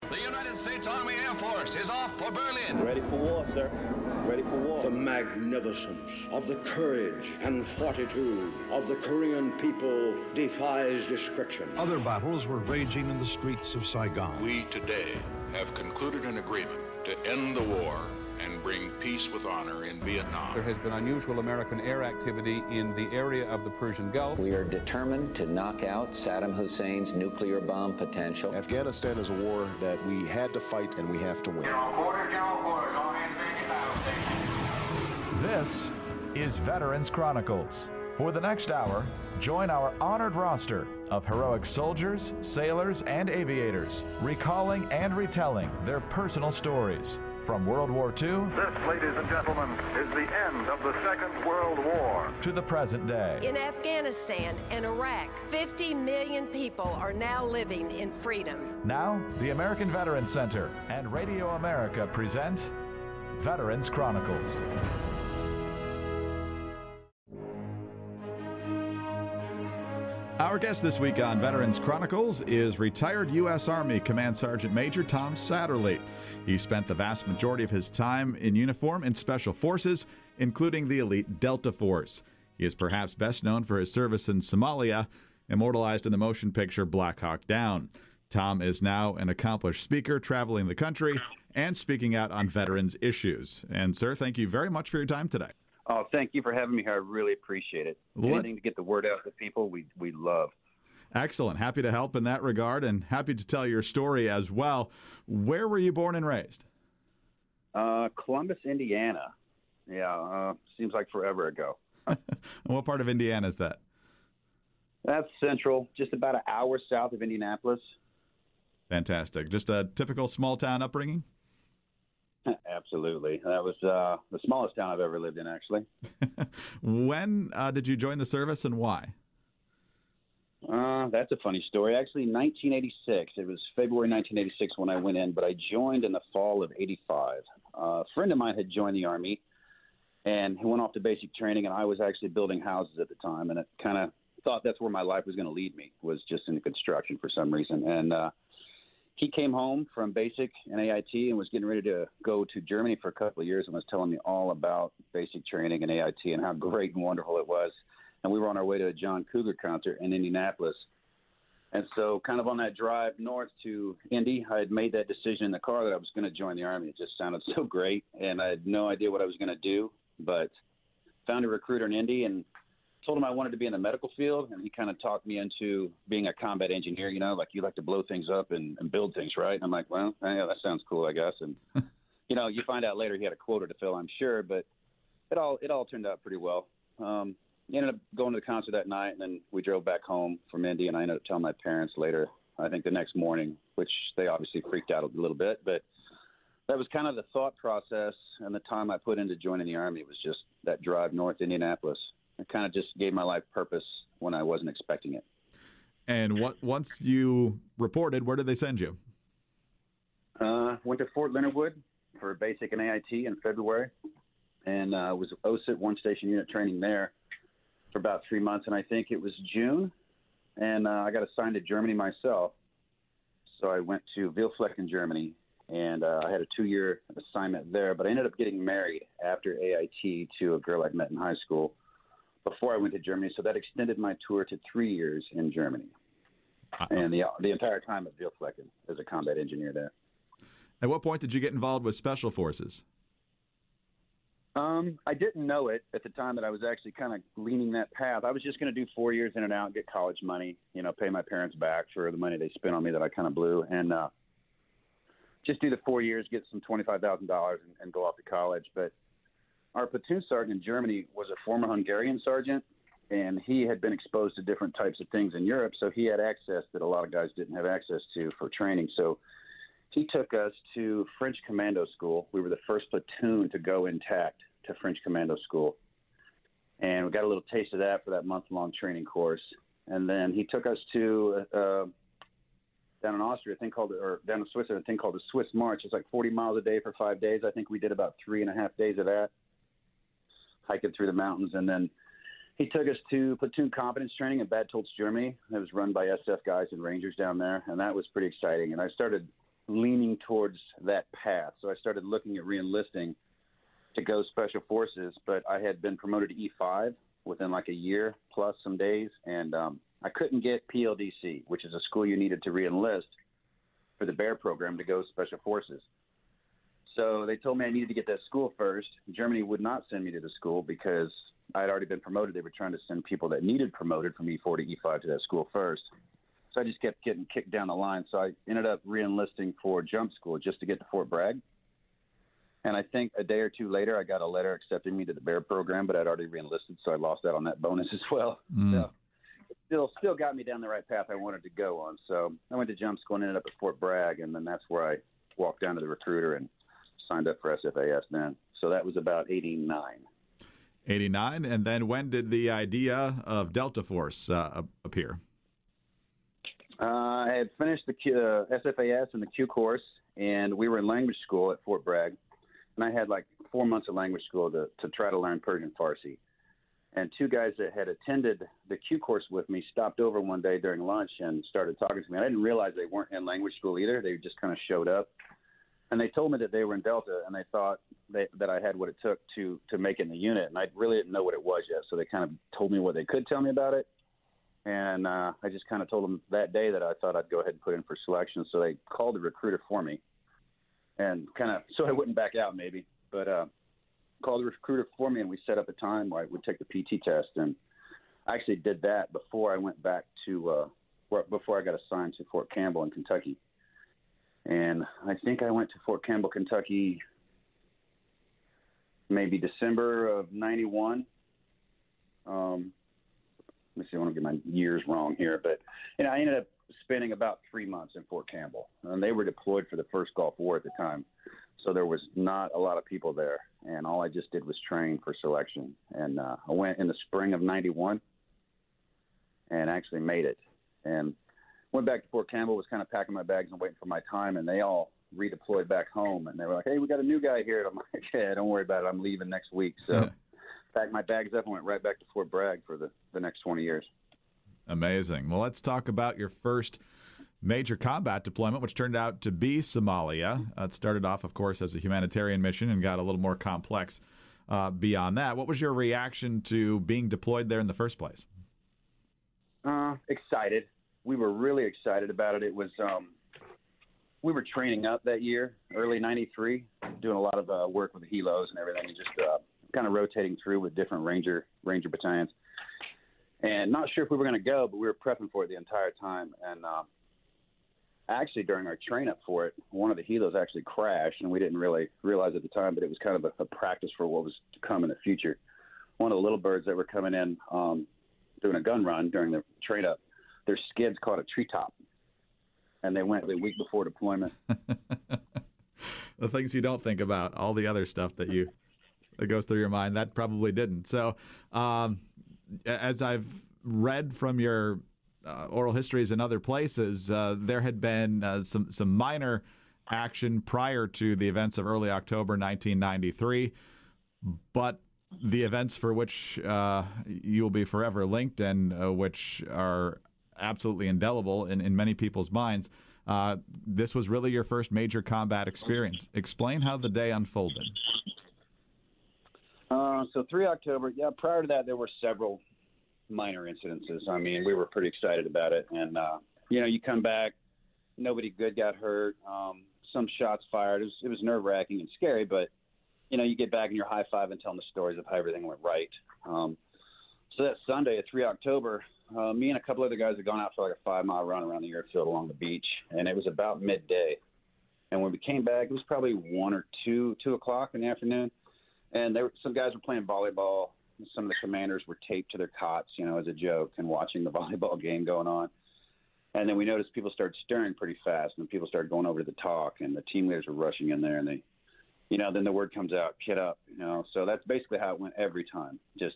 The United States Army Air Force is off for Berlin. Ready for war, sir. Ready for war. The magnificence of the courage and fortitude of the Korean people defies description. Other battles were raging in the streets of Saigon. We today have concluded an agreement to end the war and bring peace with honor in Vietnam. There has been unusual American air activity in the area of the Persian Gulf. We are determined to knock out Saddam Hussein's nuclear bomb potential. Afghanistan is a war that we had to fight and we have to win. This is Veterans Chronicles. For the next hour, join our honored roster of heroic soldiers, sailors, and aviators, recalling and retelling their personal stories. From World War II, this, ladies and gentlemen, is the end of the Second World War, to the present day. In Afghanistan and Iraq, 50 million people are now living in freedom. Now, the American Veterans Center and Radio America present Veterans Chronicles. Our guest this week on Veterans Chronicles is retired U.S. Army Command Sergeant Major Tom Satterly. He spent the vast majority of his time in uniform in Special Forces, including the elite Delta Force. He is perhaps best known for his service in Somalia, immortalized in the motion picture Black Hawk Down. Tom is now an accomplished speaker, traveling the country and speaking out on veterans issues. And, sir, thank you very much for your time today. Oh, thank you for having me here. I really appreciate it. Anything to get the word out to people, we love. Excellent. Happy to help in that regard, and happy to tell your story as well. Where were you born and raised? Columbus, Indiana. Yeah, seems like forever ago. What part of Indiana is that? That's central, just about an hour south of Indianapolis. Fantastic. Just a typical small-town upbringing? Absolutely. That was the smallest town I've ever lived in, actually. When did you join the service and why? That's a funny story. Actually, 1986. It was February 1986 when I went in, but I joined in the fall of 85. A friend of mine had joined the Army, and he went off to basic training, and I was actually building houses at the time, and it kind of thought that's where my life was going to lead me, was just in construction for some reason. And he came home from basic and AIT and was getting ready to go to Germany for a couple of years and was telling me all about basic training and AIT and how great and wonderful it was. And we were on our way to a John Cougar concert in Indianapolis. And so kind of on that drive north to Indy, I had made that decision in the car that I was going to join the Army. It just sounded so great, and I had no idea what I was going to do, but found a recruiter in Indy and told him I wanted to be in the medical field, and he kind of talked me into being a combat engineer, you know, like you like to blow things up and build things, right? And I'm like, well, yeah, that sounds cool, I guess. And, you know, you find out later he had a quota to fill, I'm sure, but it all turned out pretty well. Ended up going to the concert that night, and then we drove back home from Indy, and I ended up telling my parents later, I think the next morning, which they obviously freaked out a little bit, but that was kind of the thought process and the time I put into joining the Army. It was just that drive north to Indianapolis. It kind of just gave my life purpose when I wasn't expecting it. And once you reported, where did they send you? Went to Fort Leonard Wood for basic and AIT in February, and was OSIT one station unit training there for about 3 months, and I think it was June, and I got assigned to Germany myself. So I went to Vilflecken, Germany, and I had a 2-year assignment there, but I ended up getting married after AIT to a girl I'd met in high school before I went to Germany, so that extended my tour to 3 years in Germany, and the entire time at Vilflecken as a combat engineer there. At what point did you get involved with Special Forces? I didn't know it at the time that I was actually kind of leaning that path. I was just going to do 4 years in and out, get college money, you know, pay my parents back for the money they spent on me that I kind of blew, and just do the 4 years, get some $25,000 and go off to college. But our platoon sergeant in Germany was a former Hungarian sergeant, and he had been exposed to different types of things in Europe, so he had access that a lot of guys didn't have access to for training. So he took us to French commando school. We were the first platoon to go intact to French commando school, and we got a little taste of that for that month-long training course. And then he took us to down in Austria, down in Switzerland, a thing called the Swiss March. It's like 40 miles a day for 5 days. I think we did about 3.5 days of that, hiking through the mountains. And then he took us to platoon competence training in Bad Tolz, Germany. It was run by SF guys and Rangers down there, and that was pretty exciting. And I started leaning towards that path. So I started looking at re-enlisting to go Special Forces, but I had been promoted to E5 within like a year plus some days, and I couldn't get PLDC, which is a school you needed to re-enlist for the Bear program to go Special Forces. So they told me I needed to get that school first. Germany would not send me to the school because I had already been promoted. They were trying to send people that needed promoted from E4 to E5 to that school first. So I just kept getting kicked down the line. So I ended up re-enlisting for jump school just to get to Fort Bragg. And I think a day or two later, I got a letter accepting me to the Bear program, but I'd already re-enlisted, so I lost out on that bonus as well. So it still got me down the right path I wanted to go on. So I went to jump school and ended up at Fort Bragg, and then that's where I walked down to the recruiter and signed up for SFAS then. So that was about 89. 89, and then when did the idea of Delta Force appear? I had finished the SFAS and the Q course, and we were in language school at Fort Bragg. And I had like 4 months of language school to try to learn Persian Farsi. And two guys that had attended the Q course with me stopped over one day during lunch and started talking to me. I didn't realize they weren't in language school either. They just kind of showed up. And they told me that they were in Delta, and they thought that I had what it took to make it in the unit. And I really didn't know what it was yet. So they kind of told me what they could tell me about it. And I just kind of told them that day that I thought I'd go ahead and put in for selection. So they called the recruiter for me, and kind of so I wouldn't back out maybe. But called the recruiter for me, and we set up a time where I would take the PT test. And I actually did that before I went back to before I got assigned to Fort Campbell in Kentucky. And I think I went to Fort Campbell, Kentucky, maybe December of 91. Let me see, I want to get my years wrong here. But I ended up spending about 3 months in Fort Campbell. And they were deployed for the first Gulf War at the time. So there was not a lot of people there. And all I just did was train for selection. And I went in the spring of 91 and actually made it. And went back to Fort Campbell, was kind of packing my bags and waiting for my time, and they all redeployed back home. And they were like, hey, we got a new guy here. And I'm like, yeah, don't worry about it. I'm leaving next week. So packed my bags up and went right back to Fort Bragg for the next 20 years. Amazing. Well, let's talk about your first major combat deployment, which turned out to be Somalia. It started off, of course, as a humanitarian mission and got a little more complex beyond that. What was your reaction to being deployed there in the first place? Excited. We were really excited about it. It was we were training up that year, early 93, doing a lot of work with the helos and everything, and just kind of rotating through with different Ranger battalions. And not sure if we were going to go, but we were prepping for it the entire time. And actually, during our train up for it, one of the helos actually crashed, and we didn't really realize at the time, but it was kind of a practice for what was to come in the future. One of the little birds that were coming in doing a gun run during the train up, their skids caught a treetop, and they went the week before deployment. The things you don't think about, all the other stuff that goes through your mind, that probably didn't. So as I've read from your oral histories in other places, there had been some minor action prior to the events of early October 1993, but the events for which you'll be forever linked and which are absolutely indelible in many people's minds, this was really your first major combat experience. Explain how the day unfolded. So 3 October, prior to that, there were several minor incidences. I mean, we were pretty excited about it. And, you come back, nobody good got hurt, some shots fired. It was nerve-wracking and scary, but, you get back and you're high-fiving and telling the stories of how everything went right. So that Sunday at 3 October, me and a couple other guys had gone out for like a 5-mile run around the airfield along the beach, and it was about midday. And when we came back, it was probably 1 or 2 o'clock in the afternoon, and some guys were playing volleyball. Some of the commanders were taped to their cots, as a joke, and watching the volleyball game going on. And then we noticed people started stirring pretty fast, and people started going over to the talk, and the team leaders were rushing in there, and they, then the word comes out, kid up, So that's basically how it went every time. Just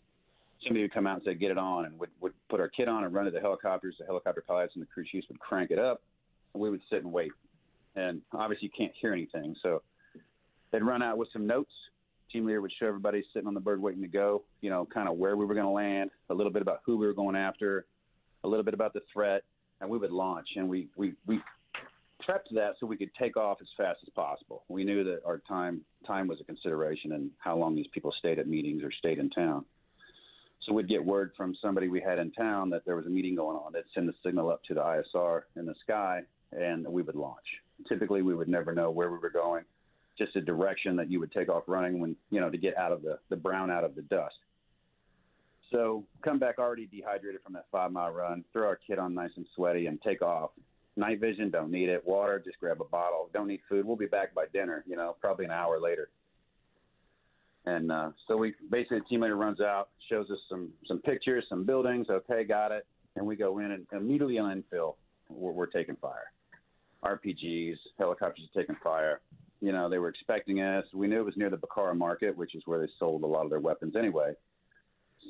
somebody would come out and say, get it on, and would put our kit on and run to the helicopters. The helicopter pilots and the crew chiefs would crank it up, and we would sit and wait. And obviously you can't hear anything. So they'd run out with some notes. Team leader would show everybody sitting on the bird waiting to go, kind of where we were going to land, a little bit about who we were going after, a little bit about the threat, and we would launch. And we prepped that so we could take off as fast as possible. We knew that our time was a consideration and how long these people stayed at meetings or stayed in town. So we'd get word from somebody we had in town that there was a meeting going on. They'd send the signal up to the ISR in the sky, and we would launch. Typically, we would never know where we were going, just a direction that you would take off running when, to get out of the brown out of the dust. So come back already dehydrated from that 5-mile run, throw our kit on nice and sweaty, and take off. Night vision, don't need it. Water, just grab a bottle. Don't need food. We'll be back by dinner, probably an hour later. And so we basically, the team leader runs out, shows us some pictures, some buildings. Okay, got it. And we go in and immediately on infill, we're taking fire. RPGs, helicopters are taking fire. They were expecting us. We knew it was near the Bakara market, which is where they sold a lot of their weapons anyway.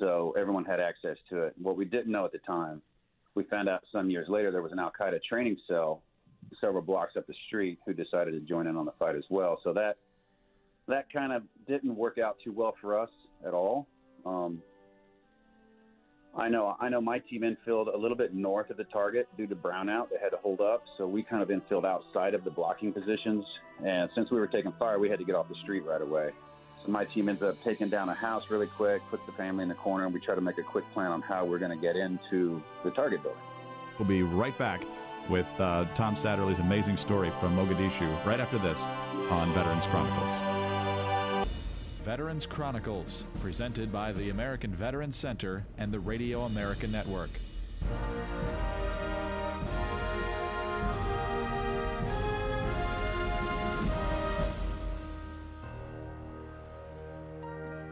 So everyone had access to it. What we didn't know at the time, we found out some years later there was an Al-Qaeda training cell several blocks up the street who decided to join in on the fight as well. So that kind of didn't work out too well for us at all. I know my team infilled a little bit north of the target due to brownout. They had to hold up, so we kind of infilled outside of the blocking positions. And since we were taking fire, we had to get off the street right away. So my team ends up taking down a house really quick, puts the family in the corner, and we try to make a quick plan on how we're going to get into the target building. We'll be right back with Tom Satterly's amazing story from Mogadishu right after this on Veterans Chronicles. Veterans Chronicles, presented by the American Veterans Center and the Radio America Network.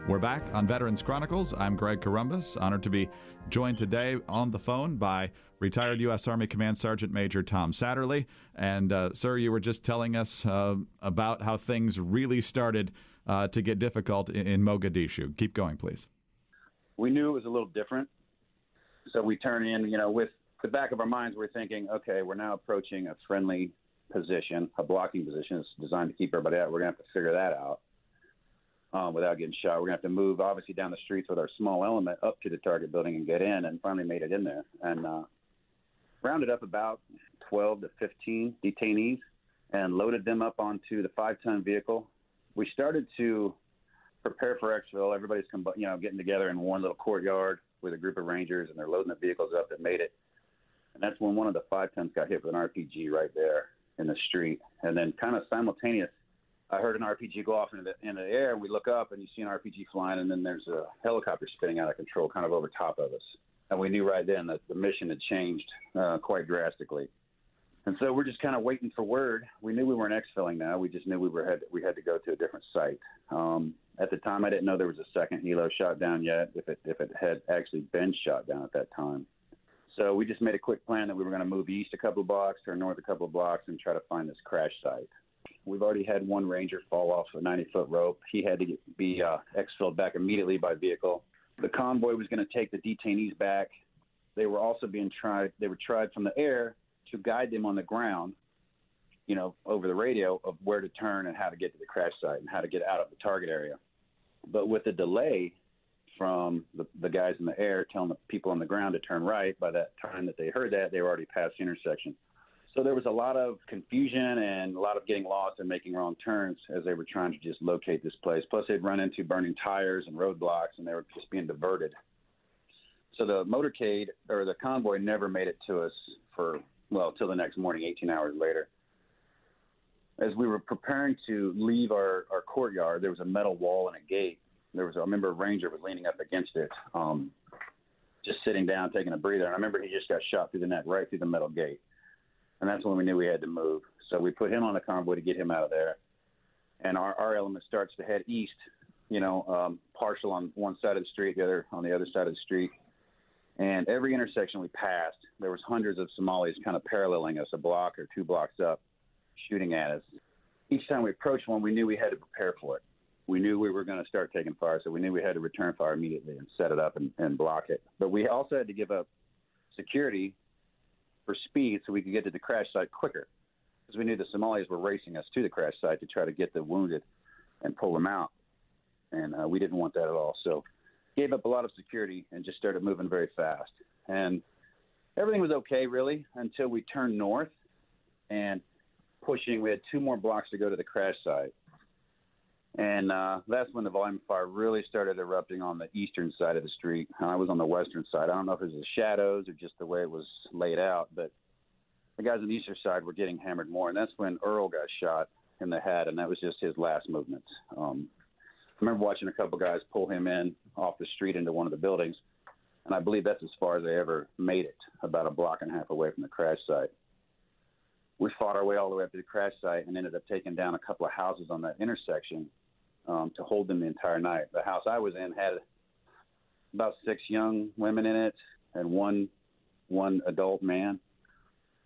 We're back on Veterans Chronicles. I'm Greg Corombos, honored to be joined today on the phone by retired U.S. Army Command Sergeant Major Tom Satterly. And, sir, you were just telling us about how things really started to get difficult in Mogadishu. Keep going, please. We knew it was a little different. So we turn in, with the back of our minds, we're thinking, okay, we're now approaching a friendly position, a blocking position. It's designed to keep everybody out. We're going to have to figure that out. Without getting shot. We're going to have to move, obviously, down the streets with our small element up to the target building and get in, and finally made it in there. And rounded up about 12 to 15 detainees and loaded them up onto the 5-ton vehicle. We started to prepare for exfil. Everybody's getting together in one little courtyard with a group of Rangers, and they're loading the vehicles up that made it. And that's when one of the 5-tons got hit with an RPG right there in the street. And then kind of simultaneous, I heard an RPG go off into the air. We look up, and you see an RPG flying, and then there's a helicopter spinning out of control kind of over top of us. And we knew right then that the mission had changed quite drastically. And so we're just kind of waiting for word. We knew we weren't exfilling now. We just knew we had to go to a different site. At the time, I didn't know there was a second helo shot down yet, if it had actually been shot down at that time. So we just made a quick plan that we were going to move east a couple of blocks, turn north a couple of blocks, and try to find this crash site. We've already had one Ranger fall off a 90-foot rope. He had to be exfilled back immediately by vehicle. The convoy was going to take the detainees back. They were also being tried. They were tried from the air to guide them on the ground, over the radio of where to turn and how to get to the crash site and how to get out of the target area. But with the delay from the guys in the air telling the people on the ground to turn right, by that time that they heard that, they were already past the intersection. So there was a lot of confusion and a lot of getting lost and making wrong turns as they were trying to just locate this place. Plus, they'd run into burning tires and roadblocks, and they were just being diverted. So the motorcade, or the convoy, never made it to us till the next morning, 18 hours later. As we were preparing to leave our courtyard, there was a metal wall and a gate. I remember a Ranger was leaning up against it, just sitting down, taking a breather. And I remember he just got shot through the neck, right through the metal gate. And that's when we knew we had to move. So we put him on the convoy to get him out of there. And our element starts to head east, partial on one side of the street, the other on the other side of the street. And every intersection we passed, there was hundreds of Somalis kind of paralleling us, a block or 2 blocks up, shooting at us. Each time we approached one, we knew we had to prepare for it. We knew we were going to start taking fire, so we knew we had to return fire immediately and set it up and block it. But we also had to give up security for speed so we could get to the crash site quicker, because we knew the Somalis were racing us to the crash site to try to get the wounded and pull them out. And we didn't want that at all. So gave up a lot of security and just started moving very fast. And everything was okay, really, until we turned north. And pushing. We had 2 more blocks to go to the crash site. And that's when the volume of fire really started erupting on the eastern side of the street. I was on the western side. I don't know if it was the shadows or just the way it was laid out, but the guys on the eastern side were getting hammered more. And that's when Earl got shot in the head, and that was just his last movements. I remember watching a couple guys pull him in off the street into one of the buildings, and I believe that's as far as they ever made it, about a block and a half away from the crash site. We fought our way all the way up to the crash site and ended up taking down a couple of houses on that intersection to hold them the entire night. The house I was in had about 6 young women in it and one adult man.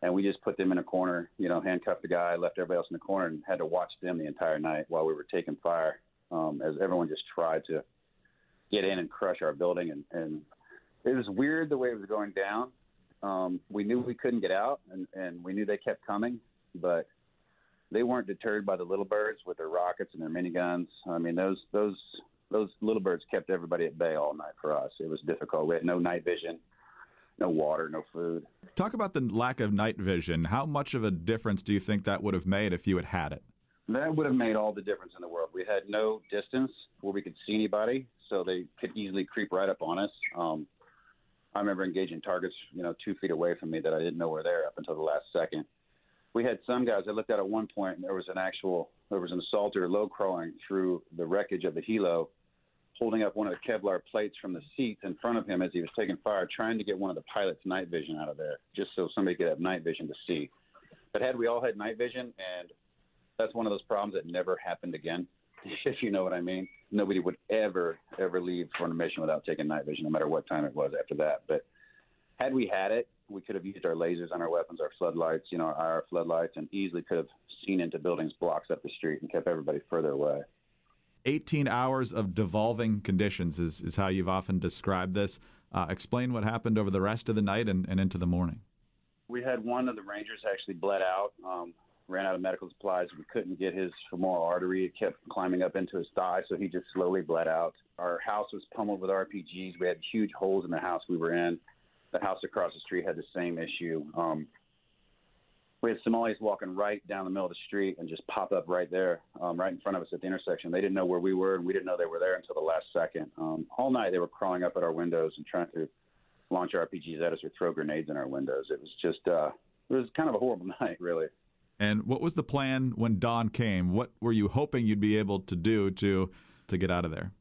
And we just put them in a corner, handcuffed the guy, left everybody else in the corner, and had to watch them the entire night while we were taking fire, as everyone just tried to get in and crush our building. And it was weird the way it was going down. We knew we couldn't get out, and we knew they kept coming, but they weren't deterred by the little birds with their rockets and their miniguns. I mean, those little birds kept everybody at bay all night for us. It was difficult. We had no night vision, no water, no food. Talk about the lack of night vision. How much of a difference do you think that would have made if you had had it? That would have made all the difference in the world. We had no distance where we could see anybody, so they could easily creep right up on us. I remember engaging targets, 2 feet away from me that I didn't know were there up until the last second. We had some guys I looked at one point, and there was an assaulter low crawling through the wreckage of the helo, holding up one of the Kevlar plates from the seats in front of him as he was taking fire, trying to get one of the pilot's night vision out of there, just so somebody could have night vision to see. But had we all had night vision, and that's one of those problems that never happened again, if you know what I mean. Nobody would ever leave for a mission without taking night vision, no matter what time it was after that. But had we had it, we could have used our lasers on our weapons, our floodlights, our IR floodlights, and easily could have seen into buildings blocks up the street and kept everybody further away. 18 hours of devolving conditions is how you've often described this. Explain what happened over the rest of the night and into the morning. We had one of the Rangers actually bled out, ran out of medical supplies. We couldn't get his femoral artery. It kept climbing up into his thigh, so he just slowly bled out. Our house was pummeled with RPGs. We had huge holes in the house we were in. The house across the street had the same issue. We had Somalis walking right down the middle of the street and just pop up right there, right in front of us at the intersection. They didn't know where we were, and we didn't know they were there until the last second. All night they were crawling up at our windows and trying to launch RPGs at us or throw grenades in our windows. It was just, it was kind of a horrible night, really. And what was the plan when dawn came? What were you hoping you'd be able to do to get out of there?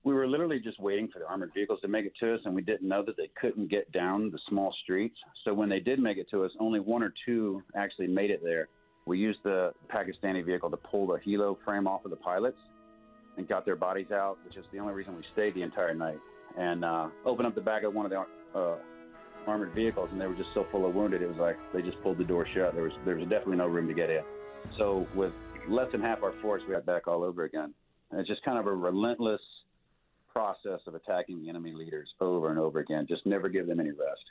We were literally just waiting for the armored vehicles to make it to us, and we didn't know that they couldn't get down the small streets. So when they did make it to us, only 1 or 2 actually made it there. We used the Pakistani vehicle to pull the helo frame off of the pilots and got their bodies out, which is the only reason we stayed the entire night, and opened up the back of one of the armored vehicles, and they were just so full of wounded, it was like they just pulled the door shut. There was definitely no room to get in. So with less than half our force, we got back all over again. And it's just kind of a relentless process of attacking the enemy leaders over and over again. Just never give them any rest.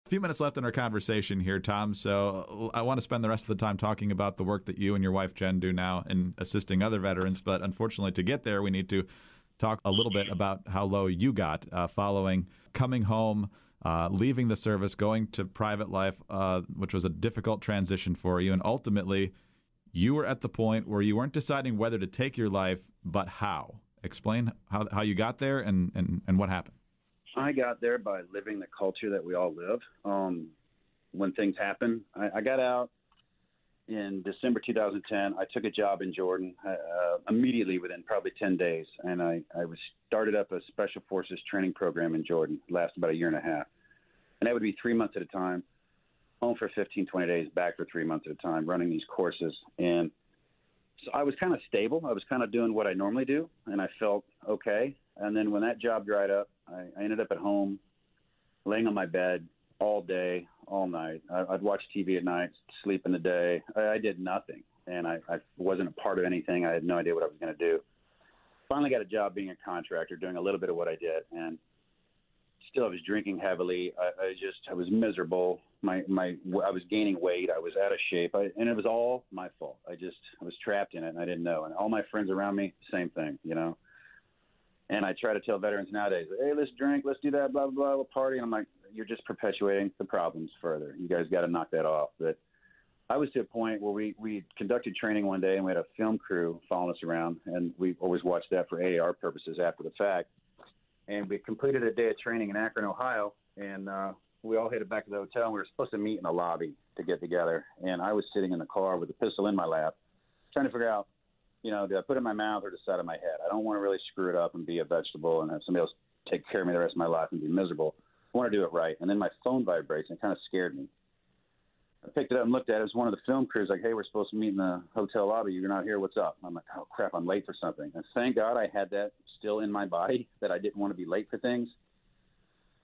A few minutes left in our conversation here, Tom, so I want to spend the rest of the time talking about the work that you and your wife, Jen, do now in assisting other veterans, but unfortunately to get there, we need to talk a little bit about how low you got following coming home, leaving the service, going to private life, which was a difficult transition for you, and ultimately you were at the point where you weren't deciding whether to take your life, but how. Explain how you got there and what happened. I got there by living the culture that we all live. When things happen, I got out in December 2010. I took a job in Jordan immediately within probably 10 days, and I started up a special forces training program in Jordan. It lasted about a year and a half, and that would be 3 months at a time, home for 15, 20 days, back for 3 months at a time, running these courses. And so I was kind of stable. I was kind of doing what I normally do, and I felt okay. And then when that job dried up, I ended up at home, laying on my bed all day, all night. I'd watch TV at night, sleep in the day. I did nothing, and I wasn't a part of anything. I had no idea what I was going to do. Finally got a job being a contractor, doing a little bit of what I did, and still I was drinking heavily. I was miserable. I was gaining weight. I was out of shape, and it was all my fault. I was trapped in it, and I didn't know. And all my friends around me, same thing, And I try to tell veterans nowadays, hey, let's drink, let's do that, blah, blah, blah, we'll party. And I'm like, you're just perpetuating the problems further. You guys got to knock that off. But I was to a point where we conducted training one day, and we had a film crew following us around, and we always watched that for AAR purposes after the fact. And we completed a day of training in Akron, Ohio, and we all headed back to the hotel, and we were supposed to meet in the lobby to get together. And I was sitting in the car with a pistol in my lap, trying to figure out, did I put it in my mouth or the side of my head? I don't want to really screw it up and be a vegetable and have somebody else take care of me the rest of my life and be miserable. I want to do it right. And then my phone vibrates, and it kind of scared me. I picked it up and looked at it. It was one of the film crews, like, hey, we're supposed to meet in the hotel lobby. You're not here. What's up? I'm like, oh, crap, I'm late for something. And thank God I had that still in my body, that I didn't want to be late for things,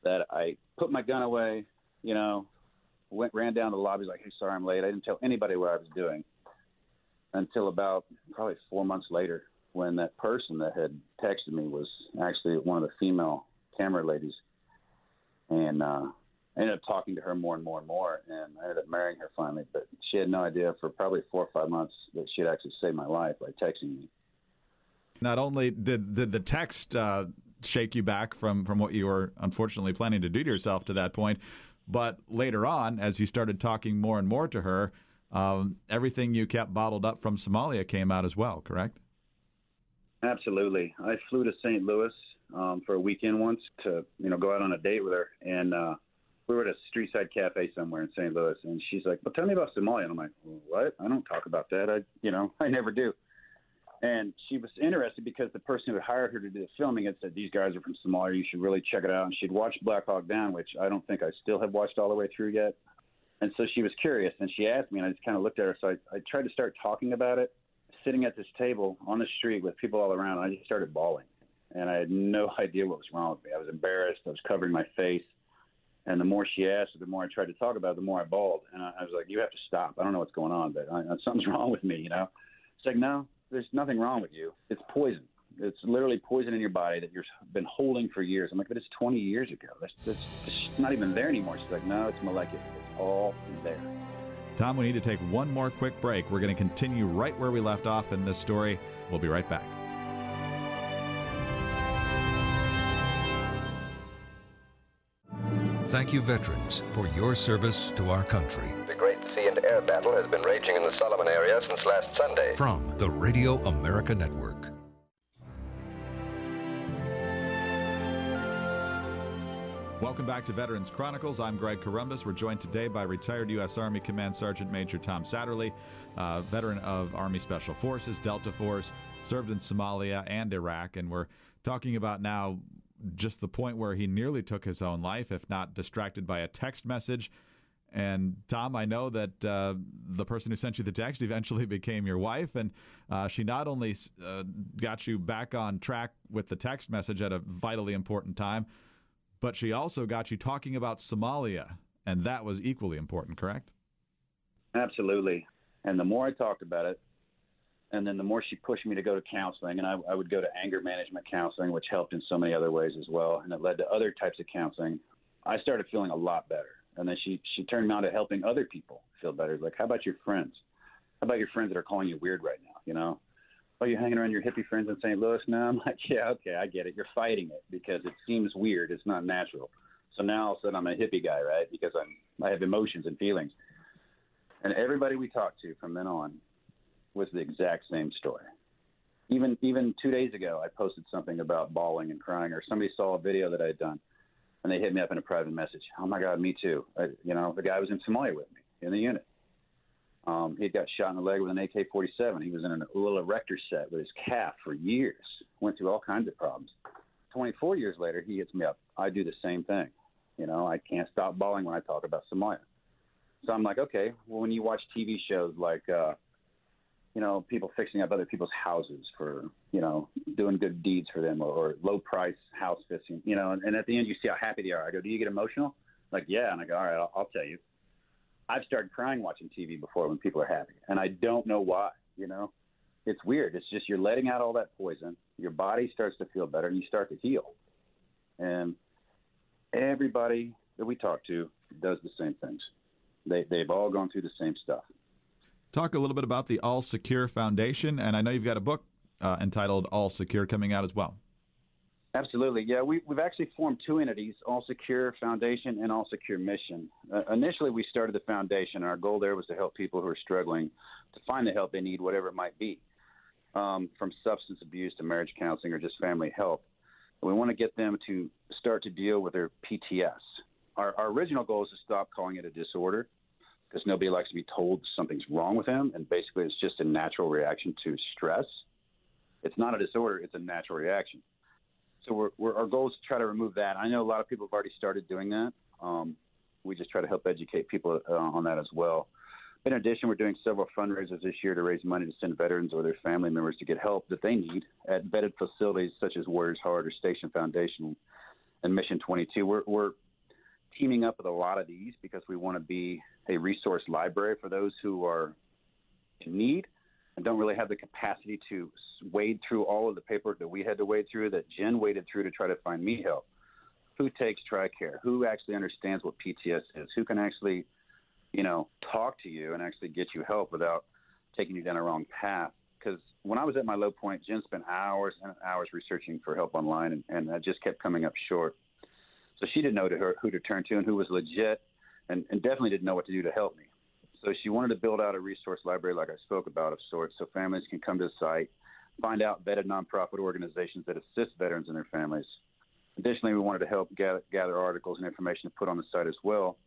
that I put my gun away, ran down to the lobby, like, hey, sorry, I'm late. I didn't tell anybody what I was doing until about probably 4 months later, when that person that had texted me was actually one of the female camera ladies. And I ended up talking to her more and more and more, and I ended up marrying her finally. But she had no idea for probably 4 or 5 months that she had actually saved my life by texting me. Not only did the text shake you back from what you were unfortunately planning to do to yourself to that point, but later on, as you started talking more and more to her, everything you kept bottled up from Somalia came out as well, correct? Absolutely. I flew to St. Louis for a weekend once to, go out on a date with her. And we were at a street side cafe somewhere in St. Louis. And she's like, well, tell me about Somalia. And I'm like, what? I don't talk about that. I never do. And she was interested because the person who had hired her to do the filming had said, these guys are from Somalia. You should really check it out. And she'd watched Black Hawk Down, which I don't think I still have watched all the way through yet. And so she was curious, and she asked me, and I just kind of looked at her. So I tried to start talking about it, sitting at this table on the street with people all around. And I just started bawling, and I had no idea what was wrong with me. I was embarrassed. I was covering my face. And the more she asked, the more I tried to talk about it, the more I bawled. And I was like, you have to stop. I don't know what's going on, but something's wrong with me, It's like, no, there's nothing wrong with you. It's poison. It's literally poison in your body that you've been holding for years. I'm like, but it's 20 years ago. That's not even there anymore. She's like, no, it's molecular. It's all there. Tom, we need to take one more quick break. We're going to continue right where we left off in this story. We'll be right back. Thank you, veterans, for your service to our country. The great sea and air battle has been raging in the Solomon area since last Sunday. From the Radio America Network. Welcome back to Veterans Chronicles. I'm Greg Columbus. We're joined today by retired U.S. Army Command Sergeant Major Tom Satterly, veteran of Army Special Forces, Delta Force, served in Somalia and Iraq, and we're talking about now just the point where he nearly took his own life, if not distracted by a text message. And Tom, I know that the person who sent you the text eventually became your wife, and she not only got you back on track with the text message at a vitally important time, but she also got you talking about Somalia, and that was equally important, correct? Absolutely. And the more I talked about it, and then the more she pushed me to go to counseling, and I would go to anger management counseling, which helped in so many other ways as well, and it led to other types of counseling, I started feeling a lot better. And then she turned me on to helping other people feel better. Like, how about your friends? How about your friends that are calling you weird right now, Oh, you're hanging around your hippie friends in St. Louis now? I'm like, yeah, okay, I get it. You're fighting it because it seems weird. It's not natural. So now all of a sudden I'm a hippie guy, right? Because I have emotions and feelings. And everybody we talked to from then on was the exact same story. Even 2 days ago, I posted something about bawling and crying, or somebody saw a video that I had done, and they hit me up in a private message. Oh, my God, me too. The guy was in Somalia with me in the unit. He got shot in the leg with an AK-47. He was in a little erector set with his calf for years. Went through all kinds of problems. 24 years later, he hits me up. I do the same thing. I can't stop bawling when I talk about Somalia. So I'm like, okay, well, when you watch TV shows like, people fixing up other people's houses for, doing good deeds for them, or low price house fixing, and at the end you see how happy they are. I go, do you get emotional? Like, yeah. And I go, all right, I'll tell you. I've started crying watching TV before when people are happy, and I don't know why, It's weird. It's just you're letting out all that poison. Your body starts to feel better, and you start to heal. And everybody that we talk to does the same things. They've all gone through the same stuff. Talk a little bit about the All Secure Foundation, and I know you've got a book entitled All Secure coming out as well. Absolutely. Yeah, we've actually formed two entities, All Secure Foundation and All Secure Mission. Initially, we started the foundation. Our goal there was to help people who are struggling to find the help they need, whatever it might be, from substance abuse to marriage counseling or just family help. We want to get them to start to deal with their PTS. Our original goal is to stop calling it a disorder, because nobody likes to be told something's wrong with them, and basically it's just a natural reaction to stress. It's not a disorder, it's a natural reaction. So our goal is to try to remove that. I know a lot of people have already started doing that. We just try to help educate people on that as well. In addition, we're doing several fundraisers this year to raise money to send veterans or their family members to get help that they need at vetted facilities such as Warriors Heart or Station Foundation and Mission 22. We're teaming up with a lot of these because we want to be a resource library for those who are in need and don't really have the capacity to wade through all of the paperwork that we had to wade through, that Jen waded through to try to find me help. Who takes TRICARE? Who actually understands what PTS is? Who can actually, talk to you and actually get you help without taking you down a wrong path? Because when I was at my low point, Jen spent hours and hours researching for help online, and I just kept coming up short. So she didn't know who to turn to and who was legit, and definitely didn't know what to do to help me. So she wanted to build out a resource library like I spoke about of sorts, so families can come to the site, find out vetted nonprofit organizations that assist veterans and their families. Additionally, we wanted to help gather articles and information to put on the site as well.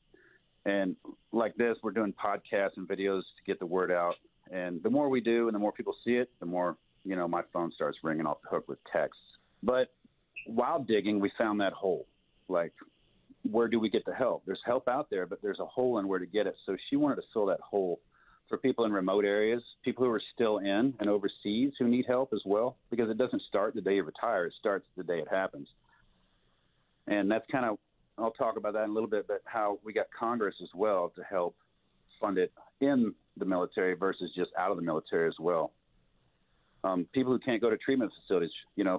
And like this, we're doing podcasts and videos to get the word out. And the more we do and the more people see it, the more, my phone starts ringing off the hook with texts. But while digging, we found that hole. Like, where do we get the help? There's help out there, but there's a hole in where to get it. So she wanted to fill that hole for people in remote areas, people who are still in and overseas who need help as well, because it doesn't start the day you retire. It starts the day it happens. And that's kind of, I'll talk about that in a little bit, but how we got Congress as well to help fund it in the military versus just out of the military as well. People who can't go to treatment facilities,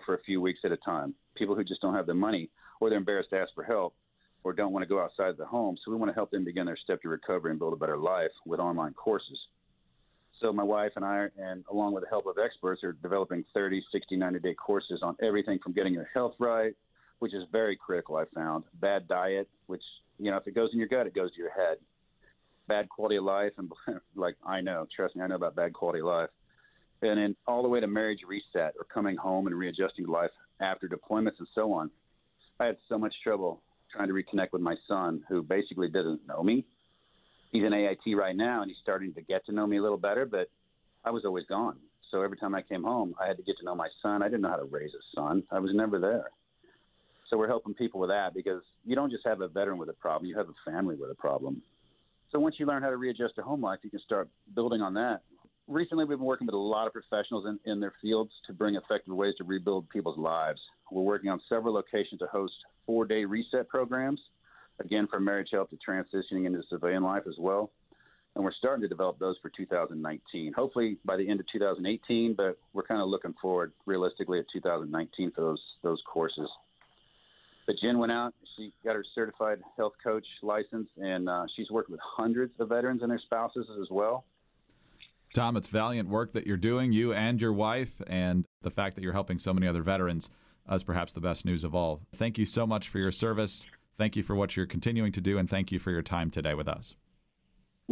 for a few weeks at a time, people who just don't have the money, or they're embarrassed to ask for help, or don't want to go outside the home. So we want to help them begin their step to recovery and build a better life with online courses. So my wife and I, and along with the help of experts, are developing 30, 60, 90-day courses on everything from getting your health right, which is very critical, I found. Bad diet, which, if it goes in your gut, it goes to your head. Bad quality of life, and trust me, I know about bad quality of life. And then all the way to marriage reset or coming home and readjusting to life after deployments and so on. I had so much trouble trying to reconnect with my son, who basically doesn't know me. He's in AIT right now, and he's starting to get to know me a little better, but I was always gone. So every time I came home, I had to get to know my son. I didn't know how to raise a son. I was never there. So we're helping people with that, because you don't just have a veteran with a problem, you have a family with a problem. So once you learn how to readjust to home life, you can start building on that. Recently, we've been working with a lot of professionals in their fields to bring effective ways to rebuild people's lives. We're working on several locations to host 4-day reset programs, again, from marriage help to transitioning into civilian life as well. And we're starting to develop those for 2019, hopefully by the end of 2018, but we're kind of looking forward realistically at 2019 for those courses. But Jen went out, she got her certified health coach license, and she's worked with hundreds of veterans and their spouses as well. Tom, it's valiant work that you're doing, you and your wife, and the fact that you're helping so many other veterans is perhaps the best news of all. Thank you so much for your service. Thank you for what you're continuing to do, and thank you for your time today with us.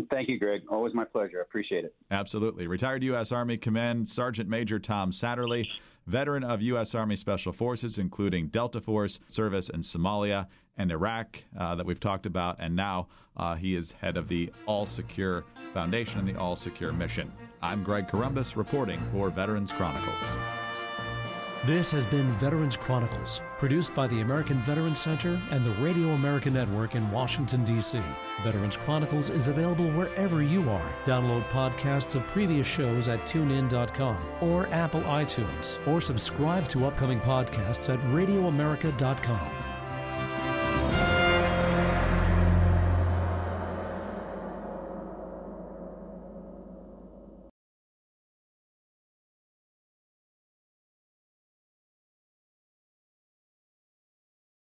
Thank you, Greg. Always my pleasure. I appreciate it. Absolutely. Retired U.S. Army Command Sergeant Major Tom Satterly, veteran of U.S. Army Special Forces, including Delta Force service in Somalia and Iraq that we've talked about, and now he is head of the All Secure Foundation and the All Secure Mission. I'm Greg Columbus reporting for Veterans Chronicles. This has been Veterans Chronicles, produced by the American Veterans Center and the Radio America Network in Washington, D.C. Veterans Chronicles is available wherever you are. Download podcasts of previous shows at tunein.com or Apple iTunes, or subscribe to upcoming podcasts at radioamerica.com.